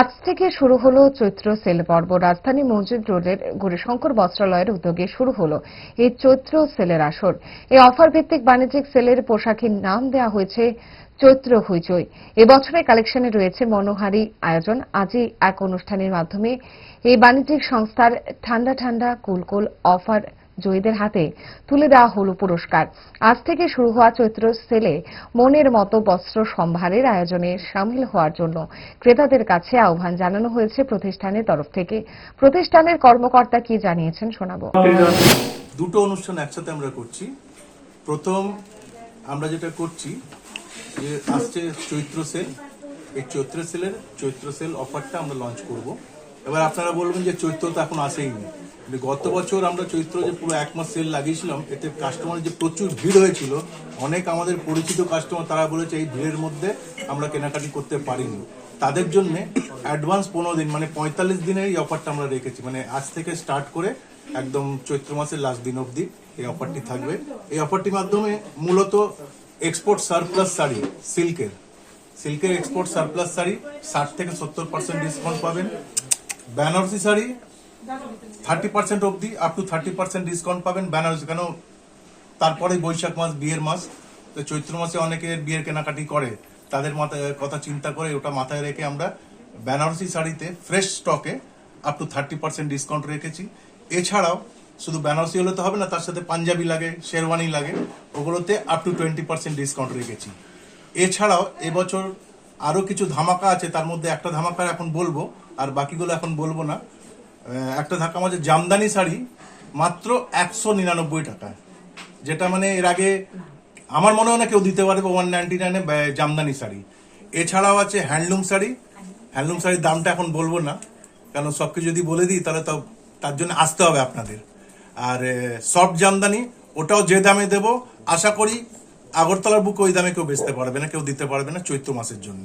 আজ থেকে শুরু হলো চৈত্র সেল পর্ব। রাজধানী মসজিদ রোডের গৌরীশঙ্কর বস্ত্রালয়ের উদ্যোগে শুরু হলো এই চৈত্র সেলের আসর। এই অফার ভিত্তিক বাণিজ্যিক সেলের পোশাকের নাম দেওয়া হয়েছে চৈত্র হইচই। এবছরের কালেকশনে রয়েছে মনোহারী আয়োজন। আজই এক অনুষ্ঠানের মাধ্যমে এই বাণিজ্যিক সংস্থার ঠান্ডা ঠান্ডা কুল অফার জয়ীদের হাতে তুলে দেওয়া হলো পুরস্কার। আজ থেকে শুরু হওয়া চৈত্র সেলে মনের মতো বস্ত্র সম্ভারের আয়োজনে সামিল হওয়ার জন্য ক্রেতাদের কাছে আহ্বান জানানো হয়েছে প্রতিষ্ঠানের তরফ থেকে। প্রতিষ্ঠানের কর্মকর্তা কি জানিয়েছেন শোনাবো। দুটো অনুষ্ঠান একসাথে আমরা করছি। প্রথম আমরা যেটা করছি যে আসছে চৈত্র সেল, এই চৈত্র সেল অফারটা আমরা লঞ্চ করব। এবার আপনারা বলবেন যে চৈত্র তো এখন আসেইনি। গত বছর আমরা চৈত্র যে পুরো এক মাস সেল লাগিয়েছিলাম, এতে কাস্টমারের যে প্রচুর ভিড় হয়েছিল, অনেক আমাদের পরিচিত কাস্টমার তারা বলেছে এই ভিড়ের মধ্যে আমরা কেনাকাটি করতে পারিনি। তাদের জন্য অ্যাডভান্স 15 দিন মানে 45 দিনের এই অফারটা আমরা রেখেছি। মানে আজ থেকে স্টার্ট করে একদম চৈত্র মাসের লাস্ট দিন অবধি এই অফারটি থাকবে। এই অফারটির মাধ্যমে মূলত এক্সপোর্ট সারপ্লাস শাড়ি, সিল্কের এক্সপোর্ট সারপ্লাস শাড়ি 60 থেকে 70% ডিসকাউন্ট পাবেন। বেনারসি শাড়ি 30% অবধি আপ টু 30% ডিসকাউন্ট পাবেন। বেনারসি কেন, তারপরে বৈশাখ মাস, বিয়ের মাস, তো চৈত্র মাসে অনেকে বিয়ের কেনাকাটি করে, তাদের মাথায় কথা চিন্তা করে ওটা মাথায় রেখে আমরা বেনারসি শাড়িতে ফ্রেশ স্টকে আপ টু 30% ডিসকাউন্ট রেখেছি। এছাড়াও শুধু বেনারসি হলে তো হবে না, তার সাথে পাঞ্জাবি লাগে, শেরওয়ানি লাগে, ওগুলোতে আপ টু 20% ডিসকাউন্ট রেখেছি। এছাড়াও এবছর আরো কিছু ধামাকা আছে, তার মধ্যে একটা ধামাকা এখন বলবো আর বাকিগুলো এখন বলবো না। একটা ধাক্কা আমাদের জামদানি শাড়ি মাত্র 199 টাকায়, যেটা মানে এর আগে আমার মনে হয় না কেউ দিতে পারবে 199 জামদানি শাড়ি। এছাড়াও আছে হ্যান্ডলুম শাড়ির দামটা এখন বলবো না, কারণ সবকিছু যদি বলে দিই তাহলে তো তার জন্য আসতে হবে আপনাদের। আর সফট জামদানি ওটাও যে দামে দেবো, আশা করি আগরতলার বুকে ওই দামে কেউ বেচতে পারবে না, কেউ দিতে পারবে না চৈত্র মাসের জন্য।